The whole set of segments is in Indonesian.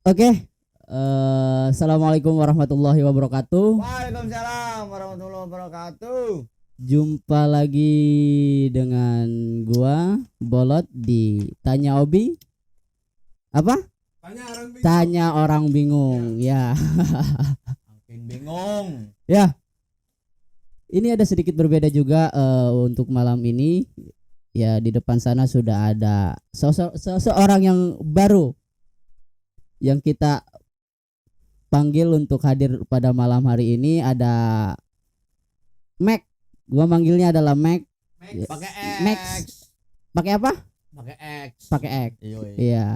Oke, assalamualaikum warahmatullahi wabarakatuh. Waalaikumsalam warahmatullahi wabarakatuh. Jumpa lagi dengan gua Bolot di Tanya Obi. Apa? Tanya orang bingung. Ya, Makin bingung. ya. Ini ada sedikit berbeda juga untuk malam ini. Ya, di depan sana sudah ada seseorang yang baru yang kita panggil untuk hadir pada malam hari ini. Ada Mac. Gua manggilnya adalah Mac. Pakai Max. X. Pakai apa? Pakai X. Pakai X. Iya. Iya.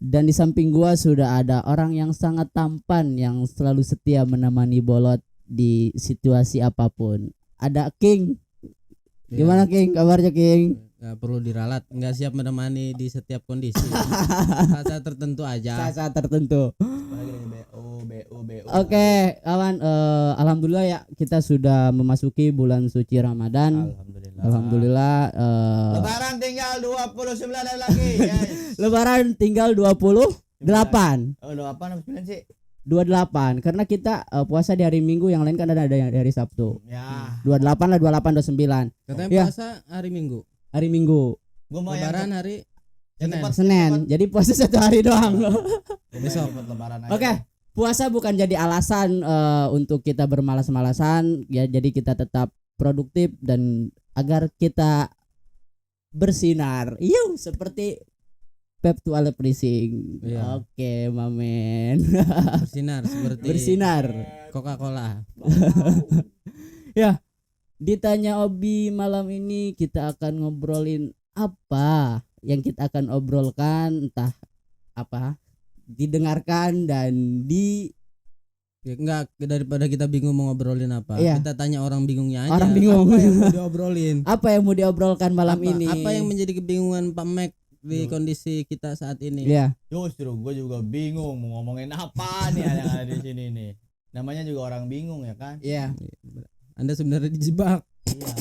Dan di samping gua sudah ada orang yang sangat tampan yang selalu setia menemani Bolot di situasi apapun. Ada King. Gimana King? Kabarnya King? Gak perlu diralat, nggak siap menemani di setiap kondisi. Saat tertentu aja. Saat tertentu. Lagi BU. Oke, kawan, alhamdulillah ya kita sudah memasuki bulan suci Ramadan. Alhamdulillah. Alhamdulillah. Lebaran tinggal 29 hari lagi, guys. Lebaran tinggal 28. Oh, 28 sih? 28 karena kita puasa di hari Minggu, yang lain kan ada di hari Sabtu. Ya. 28 lah, 28 29. Katanya Ya. puasa hari Minggu, Hari Minggu, Gua mau Lebaran hari Senin. Senin. Jadi puasa satu hari doang. besok lebaran aja. Oke. Puasa bukan jadi alasan untuk kita bermalas-malasan ya, jadi kita tetap produktif dan agar kita bersinar. Yuk, seperti Pep Toilet Rising. Iya. Oke, mamen. bersinar seperti Bersinar. Coca-Cola. Ya, ditanya Obi malam ini kita akan ngobrolin apa? Yang kita akan obrolkan entah apa, didengarkan dan Ya, enggak, daripada kita bingung mau ngobrolin apa, Iya. kita tanya orang bingungnya aja. Orang bingung. Apa yang mau diobrolin? apa yang mau diobrolkan malam apa, ini? apa yang menjadi kebingungan Pak Mac di kondisi kita saat ini? Ya, Justru gue juga bingung mau ngomongin apa nih yang ada di sini nih. Namanya juga orang bingung ya kan? ya. Anda sebenarnya dijebak. Iya.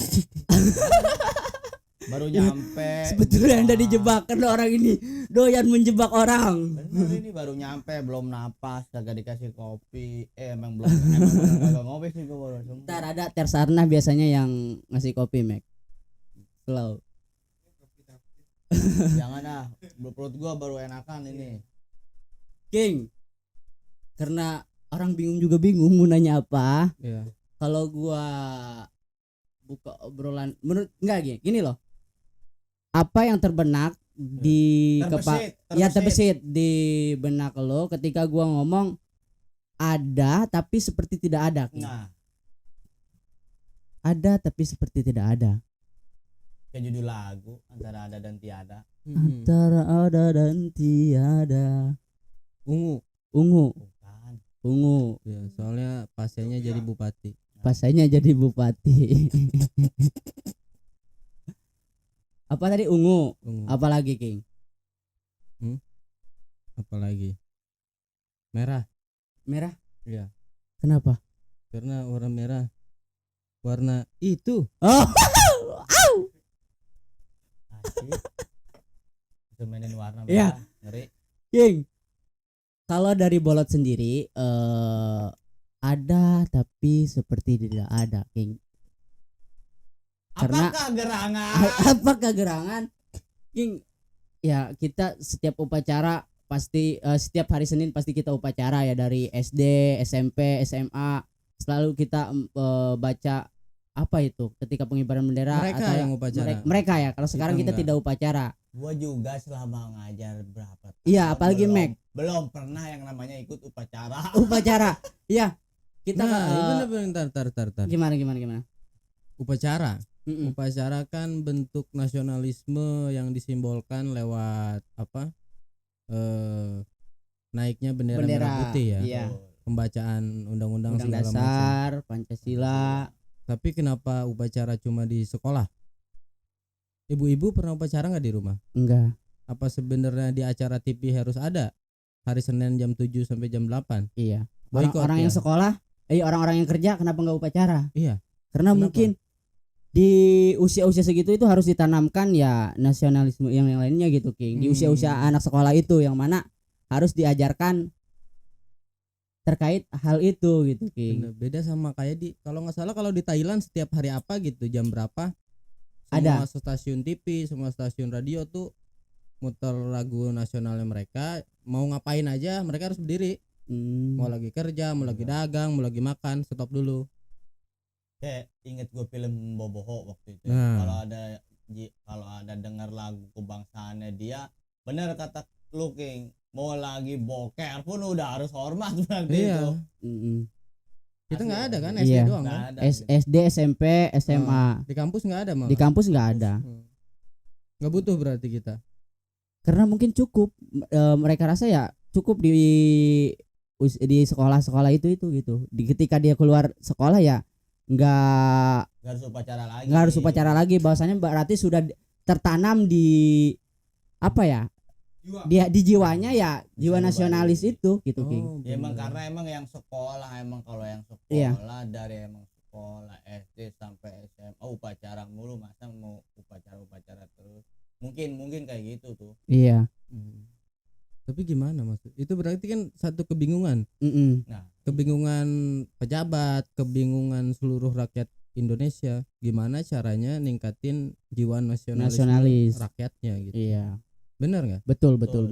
Baru nyampe. Sebetulnya Anda dijebak karena orang ini doyan menjebak orang. Bener, ini baru nyampe, belum napas, kagak dikasih kopi. Emang kagak ngopi sih gue baru semua. Ntar ada Tersarnah biasanya yang ngasih kopi, Mac. Slow. Jangan ah, perut gua baru enakan ini. King. Karena orang bingung juga bingung mau nanya apa. Iya. Kalau gua buka obrolan menurut enggak gini loh. Apa yang terbenak di terbesit di benak lo ketika gua ngomong ada tapi seperti tidak ada, King. Nah, Ada tapi seperti tidak ada. kayak judul lagu antara ada dan tiada. Antara ada dan tiada. Ungu. Ungu, Bukan. ungu. Ya, soalnya pasiennya jadi bupati. Pasanya jadi bupati. Apa tadi ungu? Ungu. Apalagi King? Apalagi merah. Merah? Iya. Kenapa? Karena warna merah warna itu. Oh, Asik. Itu mainin warna Iya. merah. Ngeri. King. Kalau dari Bolot sendiri ada tapi seperti tidak ada, King. Karena- Apakah gerangan? Apakah gerangan? King, ya kita setiap upacara pasti setiap hari Senin pasti kita upacara ya, dari SD, SMP, SMA selalu kita baca apa itu ketika pengibaran bendera. Mereka atau yang upacara. mereka ya. Kalau sekarang kita enggak. tidak upacara. Gua juga selama ngajar berapa tahun. Iya, apalagi belum, Mac. belum pernah yang namanya ikut upacara. Upacara. Iya. Kita bener tar. gimana? Upacara. Mm-mm. Upacara kan bentuk nasionalisme yang disimbolkan lewat apa? Naiknya bendera merah putih ya. Iya. Pembacaan undang-undang Undang segala macam. dasar, Pancasila. Tapi kenapa upacara cuma di sekolah? Ibu-ibu pernah upacara nggak di rumah? Enggak. Apa sebenarnya di acara TV harus ada hari Senin jam 7 sampai jam 8? Iya. Boykot Orang-orang ya? yang sekolah, orang-orang yang kerja kenapa enggak upacara? Iya. Karena Kenapa? mungkin di usia-usia segitu itu harus ditanamkan ya nasionalisme yang lainnya gitu, King. Di usia-usia anak sekolah itu yang mana harus diajarkan terkait hal itu gitu King. Bener, beda sama kayak kalau nggak salah kalau di Thailand setiap hari apa gitu jam berapa Ada. semua stasiun TV, semua stasiun radio tuh muter lagu nasionalnya mereka, mau ngapain aja mereka harus berdiri. Mau lagi kerja, mau lagi dagang, mau lagi makan, stop dulu. Kayak inget gue film Boboho waktu itu. Nah. Kalau ada dengar lagu kebangsaannya dia, bener kata lu King, mau lagi boker pun udah harus hormat berarti Iya. itu. Kita nggak ada kan, Iya. SD doang Nggak kan. ada. SD, SMP, SMA. Di kampus nggak ada malah. Di kampus nggak ada. Nggak butuh berarti kita. Karena mungkin cukup mereka rasa ya cukup di sekolah-sekolah itu gitu. Ketika dia keluar sekolah ya nggak Nggak harus upacara lagi. Bahwasanya berarti sudah tertanam di apa ya? Di jiwanya ya jiwa Bisa nasionalis dibalik. itu gitu King. Ya emang bener. karena emang yang sekolah kalau yang sekolah Iya. dari emang sekolah SD sampai SMA upacara mulu, masa mau upacara terus. Mungkin kayak gitu tuh. Iya. Tapi gimana maksud? Itu berarti kan satu kebingungan. Nah, Kebingungan pejabat, kebingungan seluruh rakyat Indonesia. Gimana caranya ningkatin jiwa Nasionalis. rakyatnya gitu. Iya. Bener nggak? Betul. Kalau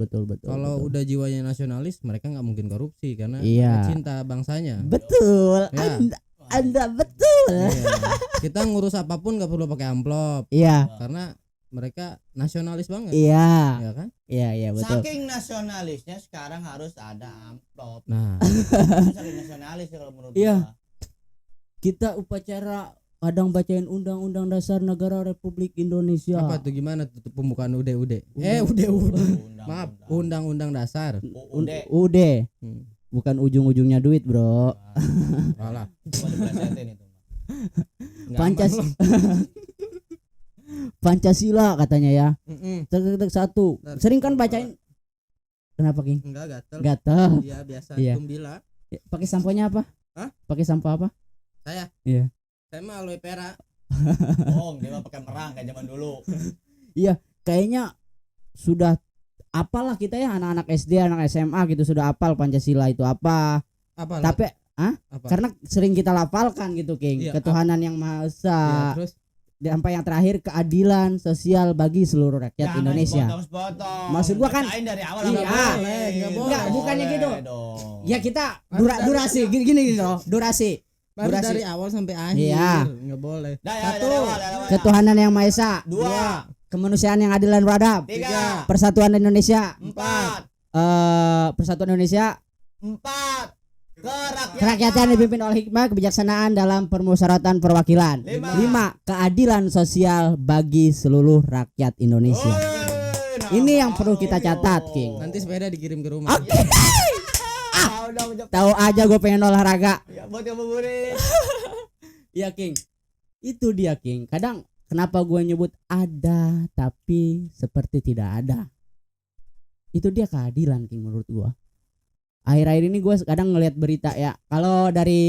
betul. udah jiwanya nasionalis, mereka nggak mungkin korupsi karena Iya. mereka cinta bangsanya. Betul. Ya. Anda betul. Iya. Kita ngurus apapun nggak perlu pakai amplop Iya. karena mereka nasionalis banget. Iya. Ya kan? Iya betul. saking nasionalisnya sekarang harus ada amplop. Nah, Saking nasionalis ya kalau menurut Iya. gua. Kita upacara kadang bacain Undang-Undang Dasar Negara Republik Indonesia. apa tuh gimana tuh pembukaan UD? Maaf, Undang-Undang Dasar. UUD, Hmm. bukan ujung-ujungnya duit, Bro. Alah. Cuma diplesetin itu. Nggak Pancas- aman loh. Pancasila katanya ya. Mm-mm. Tek satu. Bentar. Sering kan bacain. Kenapa, King? Enggak gatel. Gatel. Iya biasa. Iya. Tumbila. Pakai samponya apa? Hah? Pakai sampo apa? Saya. Iya. Saya mah aloe vera. Bohong, dia mah pakai merang kayak zaman dulu. Kayaknya sudah apalah kita ya anak-anak SD, anak SMA gitu sudah apal Pancasila itu apa. Apa? Tapi apa? karena sering kita lafalkan gitu, King. Iya, Ketuhanan yang Maha Esa. Ya, terus Sampai yang terakhir keadilan sosial bagi seluruh rakyat Indonesia. Potong. Maksud gua kan dari awal iya. Nggak boleh. Enggak, bukannya gitu. Dong. Ya kita Harus dari- durasi gini loh, durasi. baru durasi. dari awal sampai akhir. Iya. Enggak boleh. Dah, ya, Satu, dari awal. Ketuhanan yang Maha Esa. Dua, Kemanusiaan yang adil dan beradab. tiga, Persatuan Indonesia. empat, Persatuan Indonesia. Kerakyatan dipimpin oleh hikmah kebijaksanaan dalam permusyawaratan perwakilan. Lima. Keadilan sosial bagi seluruh rakyat Indonesia. Ini yang perlu kita catat, King. Nanti sepeda dikirim ke rumah. Oke. Tahu aja gue pengen olahraga. Ya, buat yang buburit. Iya, King. Itu dia, King. Kadang kenapa gue nyebut ada tapi seperti tidak ada. Itu dia keadilan, King, menurut gue. Akhir-akhir ini gue kadang ngelihat berita ya. Kalau dari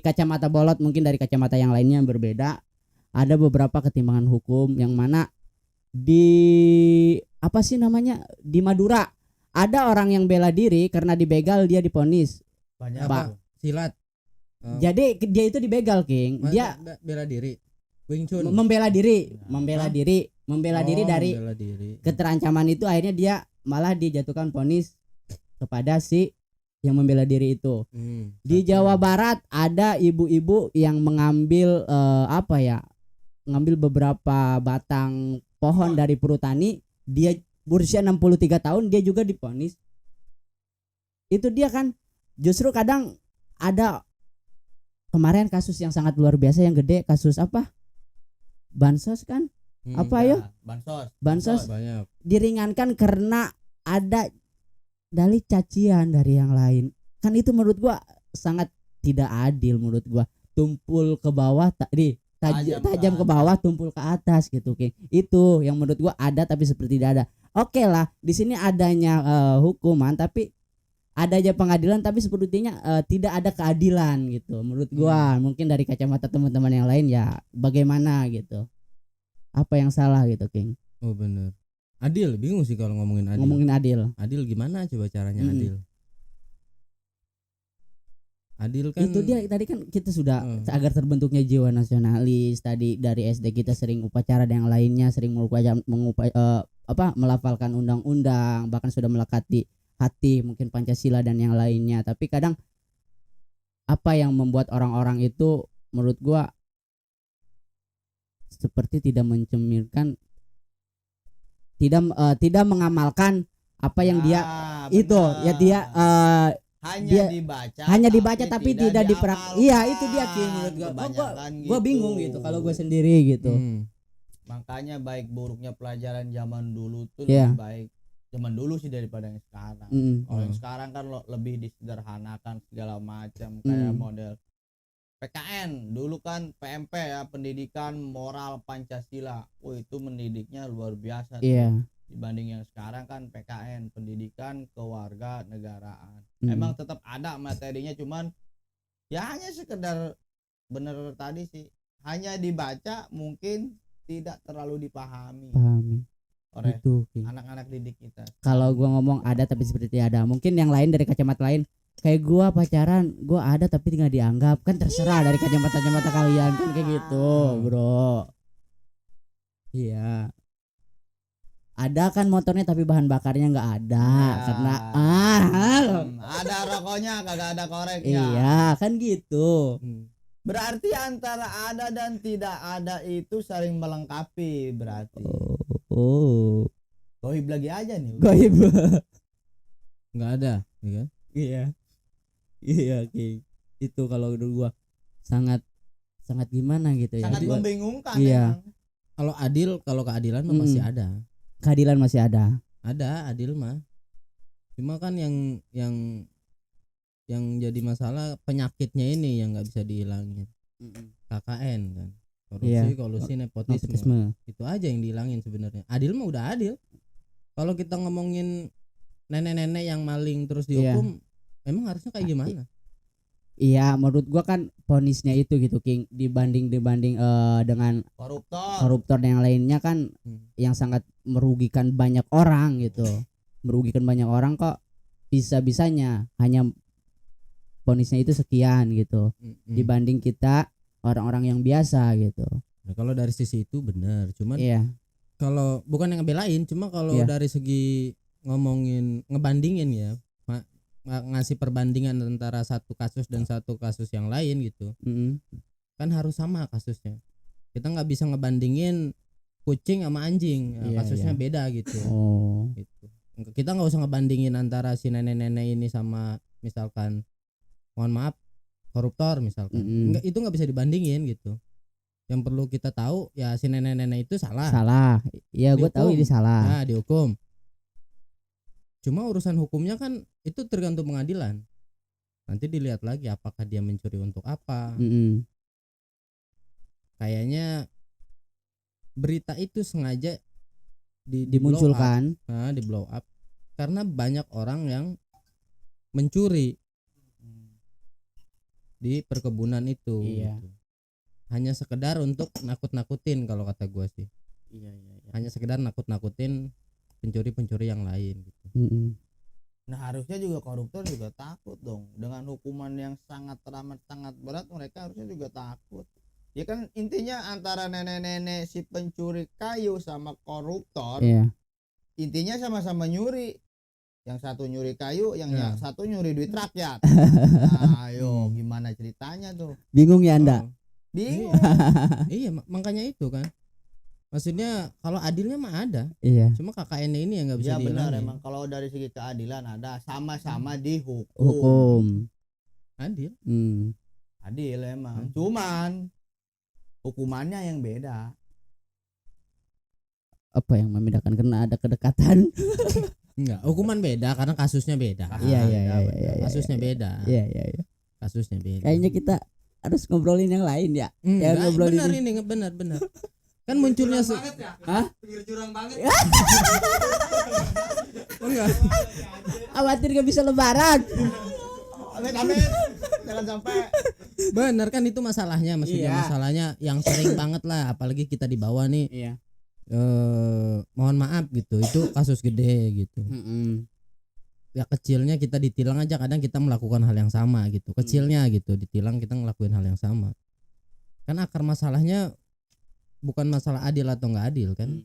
kacamata bolot, mungkin dari kacamata yang lainnya yang berbeda. Ada beberapa ketimbangan hukum yang mana di apa sih namanya, di Madura ada orang yang bela diri karena dibegal dia diponis. Banyak Pak. Silat. Jadi dia itu dibegal, King. Dia bela diri. Wing Chun. membela diri Hah? membela diri dari Membela diri. keterancaman itu. Akhirnya dia malah dijatuhkan vonis kepada si yang membela diri itu. Di Jawa Barat ada ibu-ibu yang mengambil ngambil beberapa batang pohon dari perhutani. Dia berusia 63 tahun, dia juga divonis. Itu dia kan, justru kadang ada kemarin kasus yang sangat luar biasa yang gede, kasus apa? Bansos kan? Apa ya? Bansos Banyak. diringankan karena ada dalih cacian dari yang lain. Kan itu menurut gua sangat tidak adil menurut gua. Tumpul ke bawah tajam ke bawah, tumpul ke atas gitu, King. Itu yang menurut gua ada tapi seperti tidak ada. Oke lah, di sini adanya hukuman tapi ada aja pengadilan tapi sepertinya tidak ada keadilan gitu. Menurut gua mungkin dari kacamata teman-teman yang lain ya bagaimana gitu. Apa yang salah gitu, King? Oh benar. Adil, bingung sih kalau ngomongin adil. Ngomongin adil. Adil gimana coba caranya adil? Adil kan Itu dia tadi kan kita sudah agar terbentuknya jiwa nasionalis tadi dari SD kita sering upacara dan yang lainnya sering melafalkan undang-undang bahkan sudah melekati hati mungkin Pancasila dan yang lainnya, tapi kadang apa yang membuat orang-orang itu menurut gua seperti tidak mencerminkan tidak mengamalkan apa yang dia itu ya dia hanya dibaca tapi tidak dipraktik. Iya itu dia menurut gua bingung gitu kalau gua sendiri gitu. Makanya baik buruknya pelajaran zaman dulu tuh lebih baik zaman dulu sih daripada yang sekarang. Kalau yang sekarang kan lebih disederhanakan segala macam kayak model PKN dulu kan PMP ya, pendidikan moral Pancasila. Itu mendidiknya luar biasa tuh. Dibanding yang sekarang kan PKN pendidikan kewarga negaraan. Emang tetap ada materinya cuman ya hanya sekedar bener tadi sih hanya dibaca mungkin tidak terlalu dipahami oleh anak-anak didik kita. Kalau gua ngomong ada tapi seperti ada, mungkin yang lain dari kacamata lain kayak gua pacaran gua ada tapi nggak dianggap, kan terserah dari kacamata kalian kan kayak gitu bro. Iya ada kan motornya tapi bahan bakarnya nggak ada karena ada rokoknya kagak ada koreknya. Iya kan gitu. Berarti antara ada dan tidak ada itu saling melengkapi berarti. Goib lagi aja nih. Goib. Nggak ada, ya? Iya King. Itu kalau dulu gua sangat gimana gitu ya. Sangat membingungkan. Iya. Kalau keadilan mah masih ada. Keadilan masih ada. Ada adil mah. Cuma kan yang jadi masalah penyakitnya ini yang nggak bisa dihilangin. KKN kan. Kolusi, nepotisme. Itu aja yang dihilangin sebenarnya. Adil mah udah adil. Kalau kita ngomongin nenek-nenek yang maling terus dihukum, emang harusnya kayak gimana? Iya, menurut gua kan vonisnya itu gitu King dibanding dengan koruptor dan yang lainnya kan yang sangat merugikan banyak orang gitu. Merugikan banyak orang kok bisa-bisanya hanya vonisnya itu sekian gitu. Dibanding kita orang-orang yang biasa gitu. Nah, kalau dari sisi itu benar, cuman kalau bukan yang ngebelain, cuma kalau dari segi ngomongin ngebandingin ya, ngasih perbandingan antara satu kasus dan satu kasus yang lain gitu, kan harus sama kasusnya. Kita nggak bisa ngebandingin kucing sama anjing, kasusnya beda gitu. Gitu. Kita nggak usah ngebandingin antara si nenek-nenek ini sama misalkan, mohon maaf, koruptor misalkan. Itu nggak bisa dibandingin gitu. Yang perlu kita tahu ya si nenek-nenek itu salah. Iya gue tahu ini salah. Nah dihukum. Cuma urusan hukumnya kan itu tergantung pengadilan. Nanti dilihat lagi apakah dia mencuri untuk apa. Kayaknya berita itu sengaja dimunculkan, di blow up karena banyak orang yang mencuri di perkebunan itu. Gitu. Hanya sekedar untuk nakut-nakutin kalau kata gue sih. Hanya sekedar nakut-nakutin pencuri-pencuri yang lain gitu. Nah harusnya juga koruptor juga takut dong dengan hukuman yang sangat teramat sangat berat, mereka harusnya juga takut. Ya kan intinya antara nenek-nenek si pencuri kayu sama koruptor, intinya sama-sama nyuri. Yang satu nyuri kayu, yang satu nyuri duit rakyat. Ayo gimana ceritanya tuh? Bingung ya Anda? Bingung. Iya makanya itu kan. Maksudnya kalau adilnya mah ada, cuma KKN ini yang nggak bisa dihilangin. Ya benar, emang kalau dari segi keadilan ada, sama-sama dihukum. Adil. Adil emang, cuman hukumannya yang beda. Apa yang membedakan? Karena ada kedekatan. Enggak, hukuman beda karena kasusnya beda. Iya. Kasusnya beda. Iya. Kasusnya beda. Kayaknya kita harus ngobrolin yang lain ya. Benar ini benar. Kan munculnya Pinggir jurang banget. Enggak. Khawatir gak bisa lebaran. Amit. Jangan sampai. Benar kan itu masalahnya, maksudnya masalahnya yang sering banget lah, apalagi kita di bawah nih. mohon maaf gitu, itu kasus gede gitu. Ya kecilnya kita ditilang aja, kadang kita melakukan hal yang sama gitu, kecilnya gitu ditilang kita ngelakuin hal yang sama. Kan akar masalahnya bukan masalah adil atau nggak adil kan,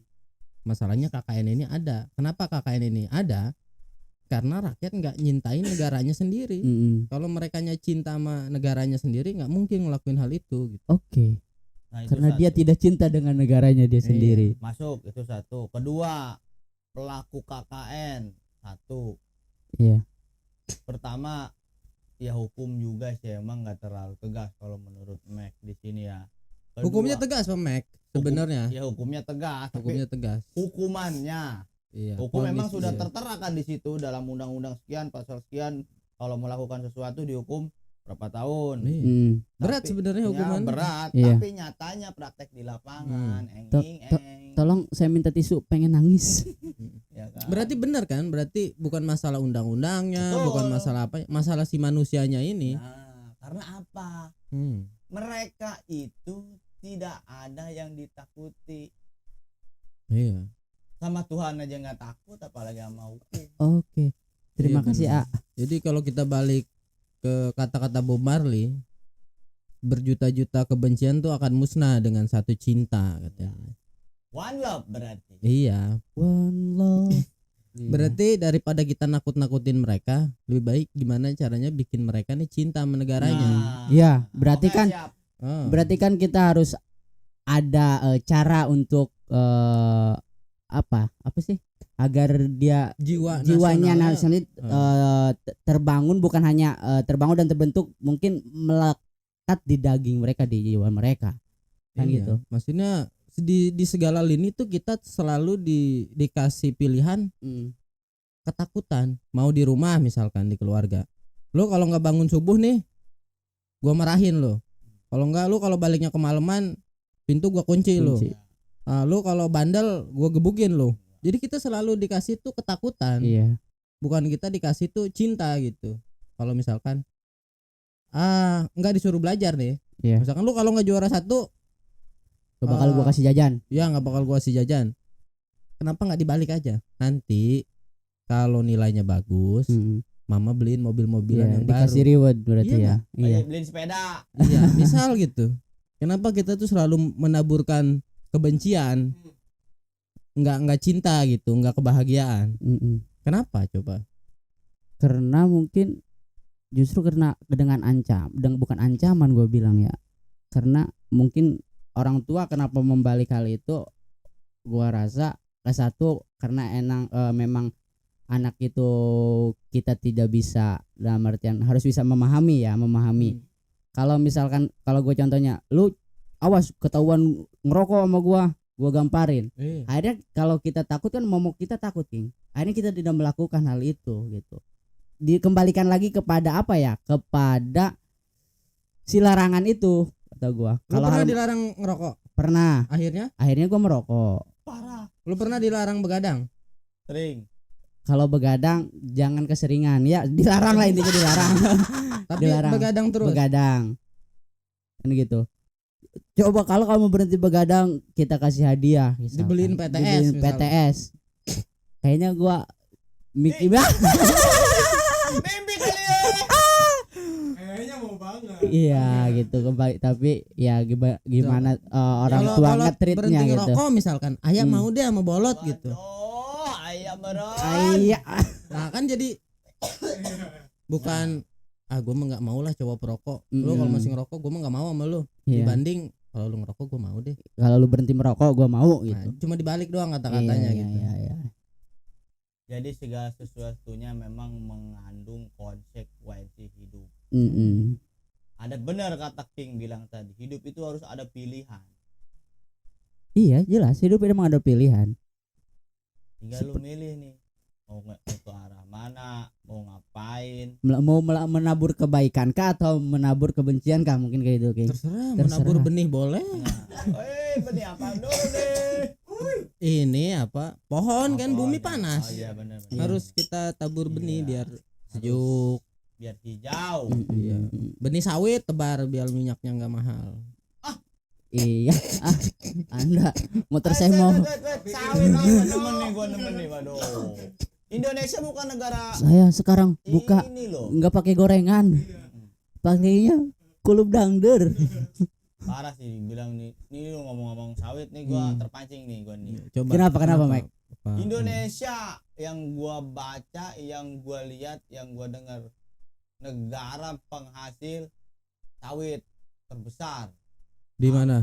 masalahnya KKN ini ada. Kenapa KKN ini ada? Karena rakyat nggak nyintain negaranya sendiri. Kalau mereka cinta sama negaranya sendiri nggak mungkin ngelakuin hal itu gitu. Oke. Nah, karena dia tidak cinta dengan negaranya dia sendiri. Masuk itu satu. Kedua, pelaku KKN satu. Iya. Pertama, ya hukum juga sih emang nggak terlalu tegas kalau menurut Mac di sini ya. Kedua, hukumnya tegas Pak Mac sebenarnya. Ya hukumnya tegas. Hukumnya tegas. Hukumannya. Iya. Hukum memang sudah tertera kan di situ dalam undang-undang sekian pasal sekian, kalau melakukan sesuatu dihukum berapa tahun. Berat sebenarnya hukuman. Berat, tapi nyatanya praktek di lapangan tolong saya minta tisu, pengen nangis. Ya kan? Berarti benar kan? Berarti bukan masalah undang-undangnya, bukan masalah apa, masalah si manusianya ini. Nah, karena apa? Mereka itu tidak ada yang ditakuti. Iya. Sama Tuhan aja nggak takut, apalagi sama hukum. Oke. Terima kasih A. Jadi kalau kita balik ke kata-kata Bob Marley, berjuta-juta kebencian tuh akan musnah dengan satu cinta katanya. One love berarti. Iya. One love. Berarti daripada kita nakut-nakutin mereka, lebih baik gimana caranya bikin mereka nih cinta sama negaranya. Iya, berarti kan siap. Berarti kan kita harus ada cara untuk apa sih? Agar dia jiwanya nasionalis terbangun, bukan hanya terbangun dan terbentuk, mungkin melekat di daging mereka, di jiwa mereka kan gitu. Maksudnya di segala lini tuh kita selalu dikasih pilihan ketakutan. Mau di rumah misalkan, di keluarga, lo kalau nggak bangun subuh nih gua marahin lo, kalau nggak lo kalau baliknya kemalaman pintu gua kunci. Lo lo kalau bandel gua gebukin lo. Jadi kita selalu dikasih tuh ketakutan. Iya. Bukan kita dikasih tuh cinta gitu. Kalau misalkan nggak disuruh belajar nih. Iya. Misalkan lu kalau nggak juara 1 gak bakal gua kasih jajan. Ya nggak bakal gua kasih jajan. Kenapa nggak dibalik aja? Nanti kalau nilainya bagus, mama beliin mobil-mobilan yang dikasih baru. Reward berarti ya. Iya. Beliin sepeda. Iya, misal gitu. Kenapa kita tuh selalu menaburkan kebencian? Nggak cinta gitu, nggak kebahagiaan. Kenapa coba? Karena mungkin justru karena dengan bukan ancaman gue bilang ya, karena mungkin orang tua kenapa membalik hal itu, gue rasa satu karena memang anak itu kita tidak bisa, dalam artian harus bisa memahami. Kalau misalkan, kalau gue contohnya, lu awas ketahuan ngerokok sama gue gamparin. Akhirnya kalau kita takut kan momok kita takut, King. Akhirnya kita tidak melakukan hal itu gitu. Dikembalikan lagi kepada apa ya? Kepada si larangan itu, kata gue. Kalau pernah dilarang ngerokok? Pernah. Akhirnya gue merokok. Parah. Lu pernah dilarang begadang? Sering. Kalau begadang jangan keseringan. Ya dilarang lah, intinya dilarang. Tapi dilarang. Begadang terus. Begadang. Kan gitu. Coba kalau kamu berhenti begadang, kita kasih hadiah. Dibeliin PTS. Kayaknya gua mimpi banget. Mimpi kali ya. Kayaknya mau banget. Iya gitu, tapi ya gimana orang tua nge-treatnya gitu. Berhenti ngerokok misalkan, ayah mau deh sama bolot gitu. Ayah berat. Nah kan jadi bukan gue mah nggak mau lah coba perokok. Lu kalau masih ngerokok gue mah nggak mau sama lu. Dibanding kalau lu ngerokok gue mau deh. Kalau lu berhenti merokok gue mau gitu. Nah, cuma dibalik doang kata-katanya gitu. Iya. Jadi segala sesuatunya memang mengandung konsekuensi hidup. Ada benar kata King bilang tadi, hidup itu harus ada pilihan. Iya jelas, hidup memang ada pilihan. Tinggal lu milih nih, mau ke arah mana, mau ngapain, mau menabur kebaikan kah atau menabur kebencian kah, mungkin kayak gitu, King. Terserah. Menabur benih boleh. Benih apa dulu deh? Ini apa? Pohon kan bumi panas. Iya benar. Harus kita tabur benih biar sejuk, biar hijau. Iya. Benih sawit tebar biar minyaknya nggak mahal. Iya, Anda motor saya mau. Sawit gua nemen nih, waduh. Indonesia bukan negara. Saya sekarang buka nggak pakai gorengan, pakainya kulup dangder. Parah sih bilang nih lu ngomong-ngomong sawit nih gua terpancing nih gua nih. Coba. Kenapa Mike? Indonesia yang gua baca, yang gua lihat, yang gua dengar, negara penghasil sawit terbesar. Di mana?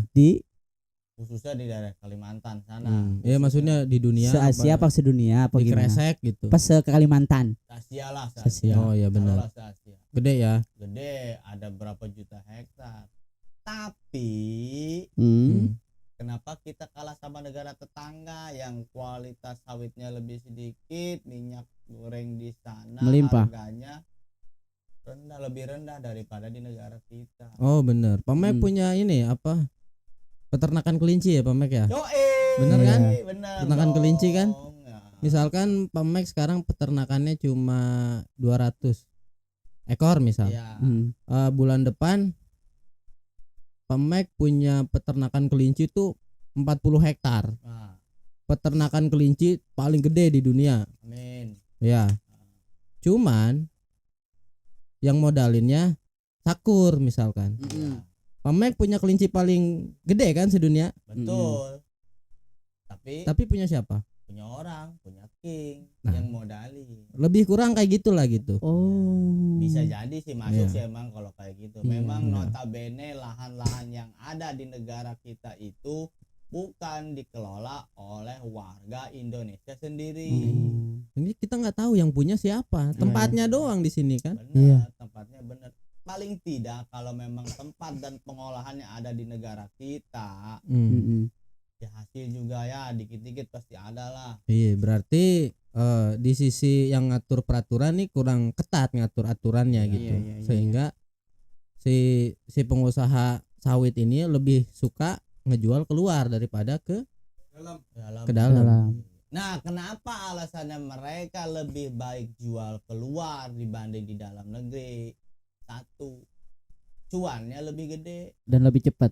Khususnya di daerah Kalimantan sana. Ya maksudnya di dunia. Se-Asia apa sedunia apa di gimana? Kresek gitu. Pas ke Kalimantan. Asia lah. Oh iya benar. Gede ya. Gede, ada berapa juta hektar. Tapi kenapa kita kalah sama negara tetangga yang kualitas sawitnya lebih sedikit, minyak goreng di sana melimpah, harganya lebih rendah daripada di negara kita. Oh benar. Pamek punya ini apa? Peternakan kelinci ya Pamek ya? Bener kan? Bener. Peternakan kelinci kan? Misalkan Pamek sekarang peternakannya cuma 200 ekor misal. Ya. Bulan depan Pamek punya peternakan kelinci tuh 40 hektar. Peternakan kelinci paling gede di dunia. Amin. Ya. Cuman yang modalinnya Sakur misalkan. Pamek punya kelinci paling gede kan sedunia. Betul. Tapi punya siapa? Punya orang, punya king yang modali. Lebih kurang kayak gitulah gitu. Oh. Bisa jadi sih masuk sih emang kalau kayak gitu. Memang notabene lahan-lahan yang ada di negara kita itu bukan dikelola oleh warga Indonesia sendiri. Ini kita nggak tahu yang punya siapa. Tempatnya doang di sini kan. Benar, tempatnya benar. Paling tidak kalau memang tempat dan pengolahannya ada di negara kita, ya hasil juga ya dikit-dikit pasti ada lah. Iya, berarti di sisi yang ngatur peraturan nih kurang ketat ngatur aturannya gitu. Sehingga si pengusaha sawit ini lebih suka ngejual keluar daripada ke dalam. Nah, kenapa alasannya mereka lebih baik jual keluar dibanding di dalam negeri? Satu, cuannya lebih gede dan lebih cepat.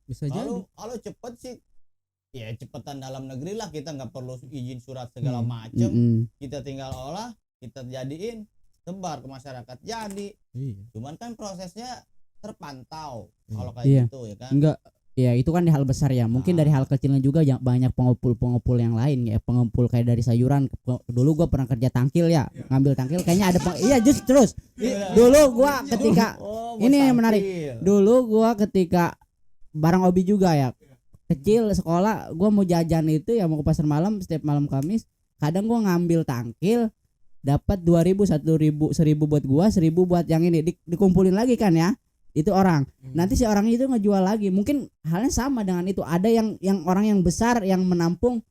Bisa jadi. Kalau cepet sih, ya cepetan dalam negeri lah, kita nggak perlu izin surat segala macem. Kita tinggal olah, kita jadiin, sebar ke masyarakat jadi. Cuman kan prosesnya terpantau kalau kayak gitu ya kan. Enggak. Ya itu kan di hal besar ya. Mungkin dari hal kecilnya juga banyak pengumpul yang lain ya. Pengumpul kayak dari sayuran. Dulu gua pernah kerja tangkil ya. Ngambil tangkil kayaknya ada iya just terus. Dulu gua ketika ini yang menarik. Dulu gua ketika bareng Obi juga ya. Kecil sekolah gua mau jajan itu ya, mau ke pasar malam setiap malam Kamis. Kadang gua ngambil tangkil dapat 2.000, 1.000, 1.000 buat gua, 1.000 buat yang ini dikumpulin lagi kan ya. Itu orang. Nanti si orang itu ngejual lagi. Mungkin halnya sama dengan itu. Ada yang orang yang besar yang menampung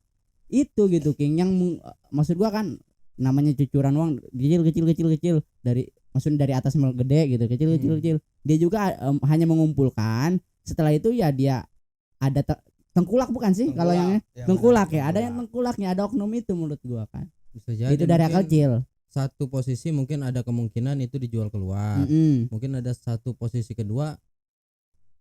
itu gitu King. Yang maksud gua kan namanya cucuran uang kecil dari maksudnya dari atas gede gitu, kecil. Dia juga hanya mengumpulkan. Setelah itu ya dia ada tengkulak bukan sih kalau yang tengkulak ya. Ada yang tengkulaknya, ada oknum itu menurut gua kan. Bisa jadi. Itu dari kecil. Satu posisi mungkin ada kemungkinan itu dijual keluar. Mungkin ada satu posisi kedua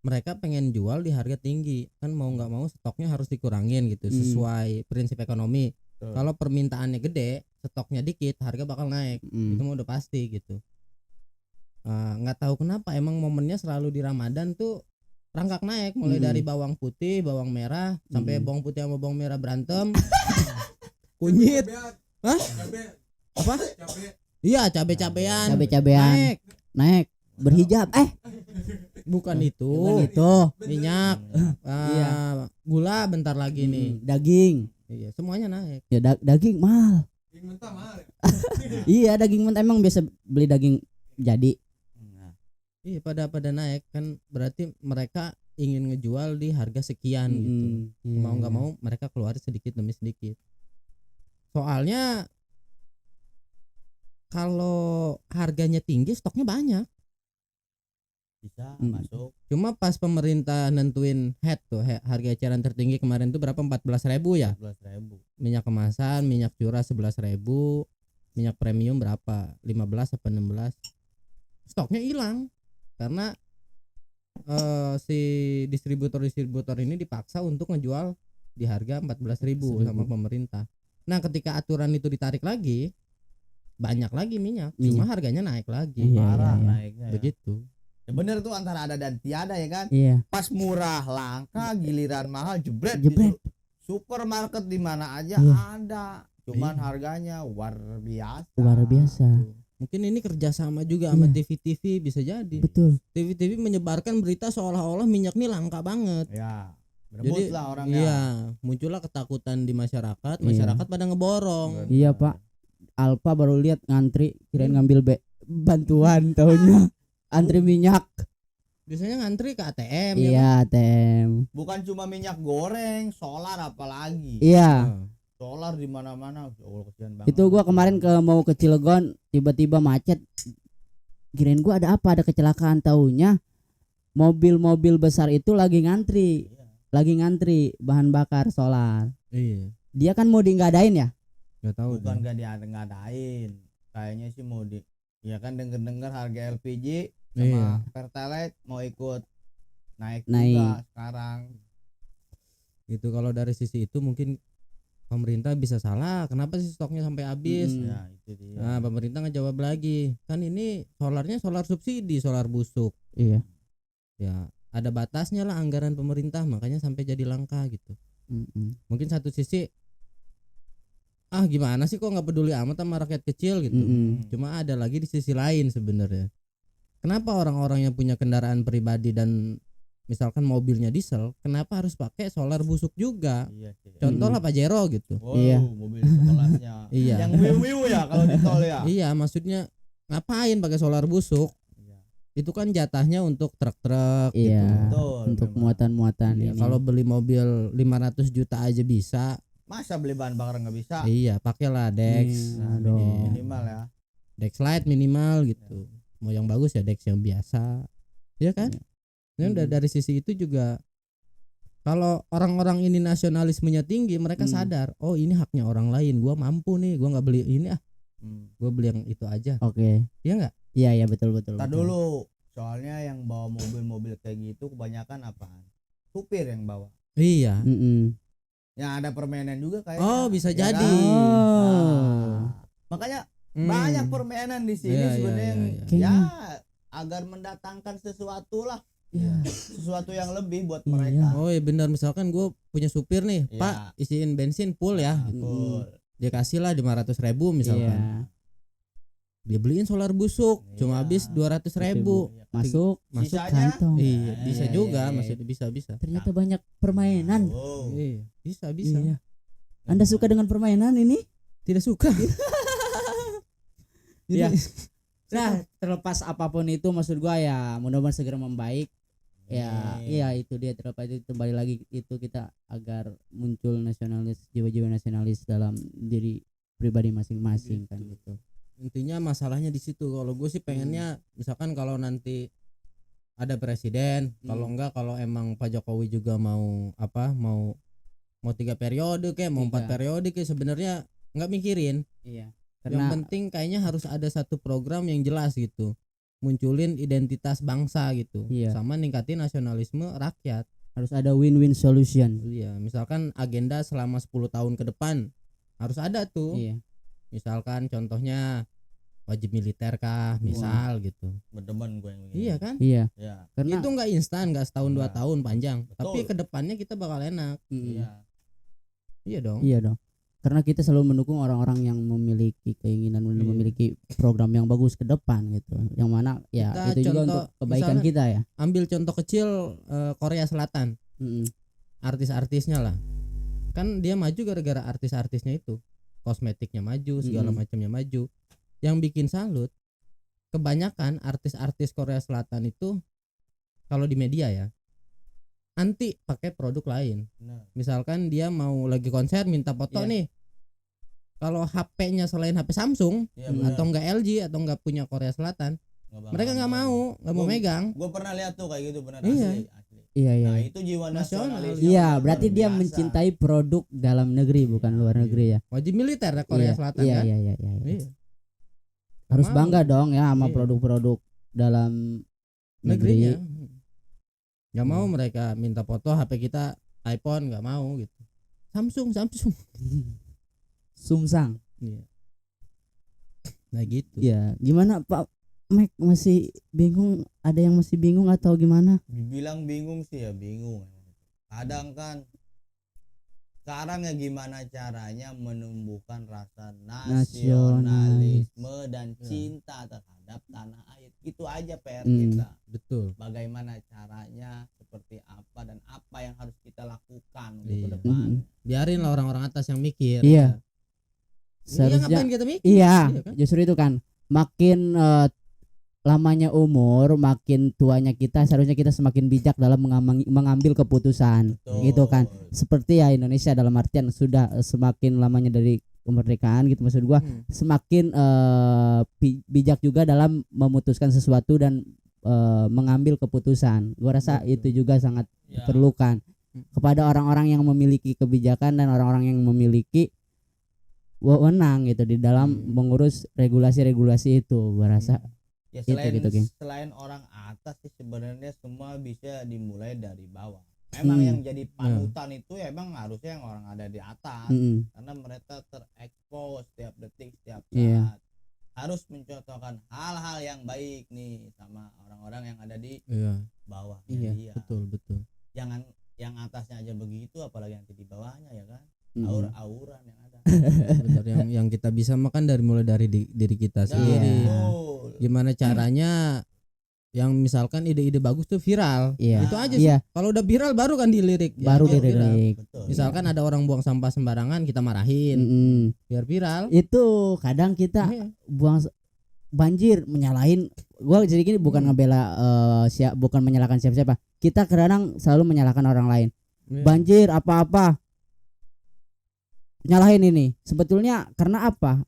mereka pengen jual di harga tinggi, kan mau nggak mau stoknya harus dikurangin gitu sesuai prinsip ekonomi. Kalau permintaannya gede, stoknya dikit, harga bakal naik. Itu mah udah pasti gitu. Nggak tahu kenapa emang momennya selalu di Ramadan tuh rangkak naik, mulai dari bawang putih, bawang merah sampai bawang putih sama bawang merah berantem. Kunyit. Hah? Apa? Iya, cabe-cabean naik berhijab bukan itu minyak gula bentar lagi nih daging semuanya naik ya. Daging mahal. Iya, daging mentah emang biasa beli daging jadi. Iya, pada naik kan, berarti mereka ingin ngejual di harga sekian gitu. Mau nggak mau mereka keluar sedikit demi sedikit. Soalnya kalau harganya tinggi stoknya banyak bisa masuk. Cuma pas pemerintah nentuin harga eceran tertinggi kemarin tuh berapa, 14.000 ya? 14.000. Minyak kemasan, minyak curah 11.000, minyak premium berapa? 15 atau 16. Stoknya hilang karena si distributor ini dipaksa untuk ngejual di harga 14.000 sama pemerintah. Nah, ketika aturan itu ditarik lagi, banyak lagi minyak, cuma harganya naik lagi. Parah naiknya. Begitu. Ya bener tuh, antara ada dan tiada ya kan. Pas murah langka, giliran mahal jebret. Gitu. Supermarket di mana aja ada, cuman harganya luar biasa. Mungkin ini kerjasama juga sama TV-TV, bisa jadi. Betul. TV-TV menyebarkan berita seolah-olah minyak ini langka banget. Ya, berebut lah orangnya. Iya, muncullah ketakutan di masyarakat pada ngeborong. Iya Pak, Alfa baru lihat ngantri, kirain ngambil bantuan, taunya antri minyak. Biasanya ngantri ke ATM. Iya, ATM. Bukan cuma minyak goreng, solar apalagi. Iya. Solar di mana-mana. Oh, kesian banget. Itu gua kemarin mau ke Cilegon, tiba-tiba macet. Kirain gua ada apa, ada kecelakaan, taunya mobil-mobil besar itu lagi ngantri. Lagi ngantri bahan bakar solar. Iya. Dia kan mau diingadain ya? Enggak tahu. Bukan enggak diingadain. Kayaknya sih mau ya kan denger-dengar harga LPG sama Pertalite mau ikut naik juga sekarang. Itu kalau dari sisi itu mungkin pemerintah bisa salah, kenapa sih stoknya sampai habis? Ya, itu dia. Nah, pemerintah ngejawab lagi, kan ini solarnya solar subsidi, solar busuk. Iya. Ya, ada batasnya lah anggaran pemerintah, makanya sampai jadi langka gitu. Mungkin satu sisi gimana sih kok nggak peduli amat sama rakyat kecil gitu. Cuma ada lagi di sisi lain sebenarnya. Kenapa orang-orang yang punya kendaraan pribadi dan misalkan mobilnya diesel, kenapa harus pakai solar busuk juga? Iya sih. Contoh lah Pajero gitu. Iya. Mobil sekolahnya. Iya. Yang wiu ya kalau di tol ya. Iya, maksudnya ngapain pakai solar busuk? Iya. Itu kan jatahnya untuk truk-truk gitu. Betul, untuk muatan-muatan ini. Kalau beli mobil 500 juta aja bisa. Masa beli bahan bakar nggak bisa? Iya, pakailah Dex. Minimal ya. Dex Lite minimal gitu. Mau yang bagus ya Dex yang biasa. Iya kan? Ini udah dari sisi itu juga, kalau orang-orang ini nasionalismenya tinggi, mereka sadar, oh ini haknya orang lain, gua mampu nih, gua nggak beli ini gua beli yang itu aja. Oke. Iya nggak? Iya betul. Tar dulu, soalnya yang bawa mobil-mobil kayak gitu kebanyakan apaan? Supir yang bawa. Iya. Yang ada permainan juga kayak. Oh bisa ya jadi. Kan? Makanya banyak permainan di sini sebenarnya. Ya agar mendatangkan sesuatu lah. Sesuatu yang lebih buat mereka. Oh iya benar, misalkan gue punya supir nih, Pak isiin bensin full ya, dia kasih lah 500.000 misalkan, dia beliin solar busuk, cuma habis 200.000, masuk kantong. Iya bisa juga, masih bisa. Ternyata banyak permainan. Iya bisa. Iya. Anda suka dengan permainan ini? Tidak suka. Jadi, nah terlepas apapun itu, maksud gua ya mudah-mudahan segera membaik. Iya itu dia, terlepas itu kembali lagi itu kita agar muncul nasionalis, jiwa-jiwa nasionalis dalam diri pribadi masing-masing kan gitu. Intinya masalahnya di situ. Kalau gue sih pengennya misalkan kalau nanti ada presiden, kalau enggak, kalau emang Pak Jokowi juga mau 3 periode kayak mau 4 periode kayak, sebenarnya nggak mikirin. Iya. Yang penting kayaknya harus ada satu program yang jelas gitu, munculin identitas bangsa gitu, sama ningkatin nasionalisme rakyat. Harus ada win-win solution. Iya, misalkan agenda selama 10 tahun ke depan harus ada tuh. Iya. Misalkan contohnya wajib militer kah, misal gitu. Berdeban gue yang begini. Iya kan? Iya. Karena itu nggak instan, nggak setahun 2 tahun panjang. Betul. Tapi kedepannya kita bakal enak. Iya dong. Karena kita selalu mendukung orang-orang yang memiliki keinginan memiliki program yang bagus ke depan gitu. Yang mana ya kita itu juga untuk kebaikan kita ya. Ambil contoh kecil Korea Selatan. Artis-artisnya lah. Kan dia maju gara-gara artis-artisnya itu. Kosmetiknya maju, segala macamnya maju. Yang bikin salut, kebanyakan artis-artis Korea Selatan itu kalau di media ya anti pakai produk lain. Misalkan dia mau lagi konser minta foto nih, kalau HP-nya selain HP Samsung atau enggak LG atau enggak punya Korea Selatan, mereka nggak mau megang. Gue pernah lihat tuh kayak gitu, benar. Asli. Iya. Nah itu jiwa nasionalis. Iya, berarti dia mencintai produk dalam negeri bukan luar negeri ya. Wajib militer ya Korea Selatan kan. Iya. Harus bangga dong ya sama produk-produk dalam negeri. Nggak mau mereka minta foto HP kita iPhone, nggak mau gitu. Samsung. Sumsang. Iya. Nah gitu. Ya, gimana Pak Mac, masih bingung? Ada yang masih bingung atau gimana? Dibilang bingung sih ya bingung. Kadang kan sekarang ya gimana caranya menumbuhkan rasa nasionalisme dan cinta terhadap tanah air. Itu aja PR kita. Betul. Bagaimana caranya, seperti apa dan apa yang harus kita lakukan untuk ke depan. Biarin lah orang-orang atas yang mikir. Iya. Iya, ngapain kita mikir? Iya, kan? Justru itu kan. Makin lamanya umur, makin tuanya kita, seharusnya kita semakin bijak dalam mengambil keputusan. Betul. Gitu kan. Seperti ya Indonesia dalam artian sudah semakin lamanya dari kemerdekaan gitu, maksud gua semakin bijak juga dalam memutuskan sesuatu dan mengambil keputusan. Gua rasa itu juga sangat diperlukan kepada orang-orang yang memiliki kebijakan dan orang-orang yang memiliki wewenang gitu di dalam mengurus regulasi-regulasi itu. Gua rasa ya selain orang atas sih sebenarnya semua bisa dimulai dari bawah. Memang yang jadi panutan itu ya emang harusnya yang orang ada di atas, karena mereka terekspos setiap detik, setiap saat. Harus mencontohkan hal-hal yang baik nih sama orang-orang yang ada di bawah. Iya. Betul. Jangan yang atasnya aja begitu, apalagi nanti di bawahnya ya kan. Aur-auran yang ada. Benar, yang kita bisa makan mulai dari diri kita sendiri. Gimana caranya yang misalkan ide-ide bagus tuh viral. Itu aja sih. Kalau udah viral baru kan dilirik. Baru dilirik. Misalkan ada orang buang sampah sembarangan, kita marahin. Biar viral. Itu kadang kita buang banjir menyalahin. Gua jadi gini bukan ngebela bukan menyalahkan siapa-siapa. Kita kadang selalu menyalahkan orang lain. Banjir apa-apa nyalahin ini. Sebetulnya karena apa?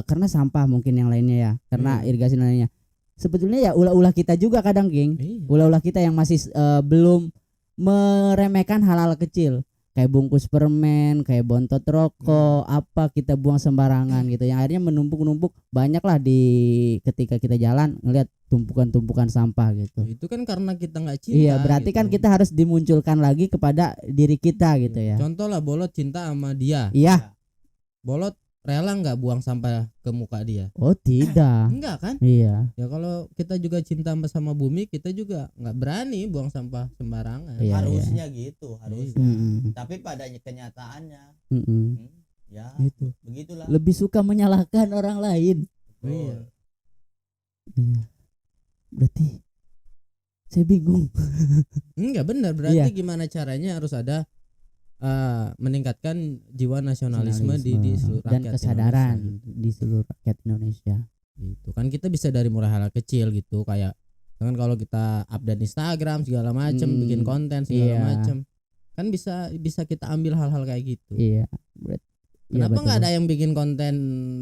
Karena sampah mungkin yang lainnya ya. Karena irigasi lainnya. Sebetulnya ya ulah-ulah kita juga kadang, Geng. Ulah-ulah kita yang masih belum meremehkan hal-hal kecil. Kayak bungkus permen, kayak bontot rokok, apa kita buang sembarangan gitu. Yang akhirnya menumpuk-numpuk banyak lah ketika kita jalan ngelihat tumpukan-tumpukan sampah gitu. Itu kan karena kita nggak cinta. Iya, berarti gitu. Kan kita harus dimunculkan lagi kepada diri kita gitu ya. Contoh lah, Bolot cinta sama dia. Iya. Bolot rela nggak buang sampah ke muka dia? Oh tidak. Enggak kan? Iya. Ya kalau kita juga cinta sama bumi, kita juga nggak berani buang sampah sembarangan. Harusnya gitu, harusnya. Tapi pada kenyataannya, ya itu begitulah. Lebih suka menyalahkan orang lain. Iya. Berarti saya bingung. Enggak benar, berarti gimana caranya harus ada meningkatkan jiwa nasionalisme di seluruh dan rakyat kesadaran Indonesia. Di seluruh rakyat Indonesia. Gitu kan, kita bisa dari mulai hal kecil gitu, kayak kan kalau kita update Instagram segala macam, bikin konten segala macam, kan bisa kita ambil hal-hal kayak gitu. Iya. Kenapa nggak ada yang bikin konten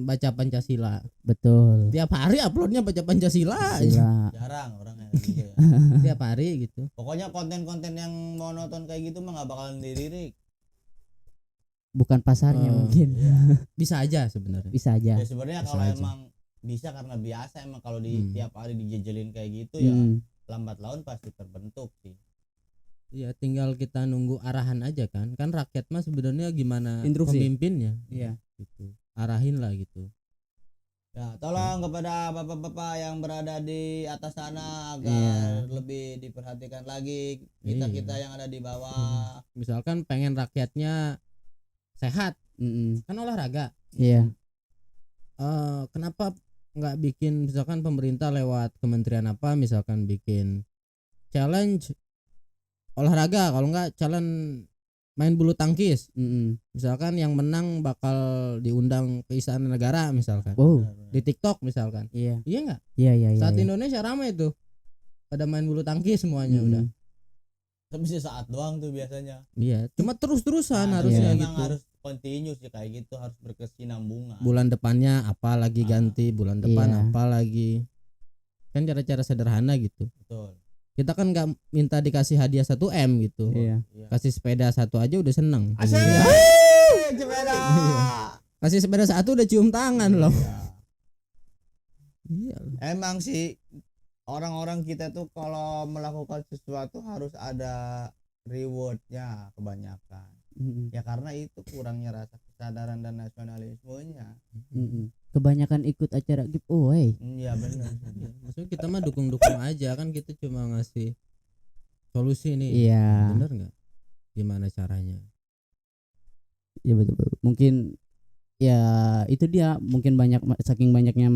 baca Pancasila? Betul. Tiap hari uploadnya baca Pancasila. Jarang orang yang gitu ya. Tiap hari gitu. Pokoknya konten-konten yang monoton kayak gitu mah nggak bakalan dilirik. Bukan pasarnya mungkin. Bisa aja sebenarnya. Bisa aja. Ya sebenarnya kalau emang bisa karena biasa emang kalau di tiap hari dijejelin kayak gitu ya lambat laun pasti terbentuk sih. Iya, tinggal kita nunggu arahan aja kan. Kan rakyat mah sebenarnya gimana pemimpinnya. Iya. Gitu. Arahin lah gitu. Ya, tolong kepada bapak-bapak yang berada di atas sana agar lebih diperhatikan lagi kita yang ada di bawah. Misalkan pengen rakyatnya sehat, kan olahraga. Iya. Kenapa nggak bikin misalkan pemerintah lewat kementerian apa, misalkan bikin challenge olahraga, kalau nggak challenge main bulu tangkis. Misalkan yang menang bakal diundang ke Istana Negara misalkan. Di TikTok misalkan. Iya nggak? Iya. Saat Indonesia ramai tuh pada main bulu tangkis semuanya udah. Tapi saat doang tuh biasanya. Iya, cuma terus-terusan harusnya gitu. Harus continue sih kayak gitu, harus berkesinambungan. Bulan depannya apa lagi ganti, bulan depan apa lagi. Kan cara-cara sederhana gitu. Betul. Kita kan nggak minta dikasih hadiah 1M gitu. Iya. Kasih sepeda 1 aja udah seneng. Asik. Sepeda. Kasih sepeda 1 udah cium tangan loh. Iya. Emang sih orang-orang kita tuh kalau melakukan sesuatu harus ada rewardnya kebanyakan. Ya karena itu kurangnya rasa kesadaran dan nasionalismenya. Kebanyakan ikut acara giveaway. Iya benar. Maksudnya kita mah dukung-dukung aja kan, kita cuma ngasih solusi nih. Iya. Bener nggak? Gimana caranya? Iya betul. Mungkin ya itu dia, mungkin saking banyaknya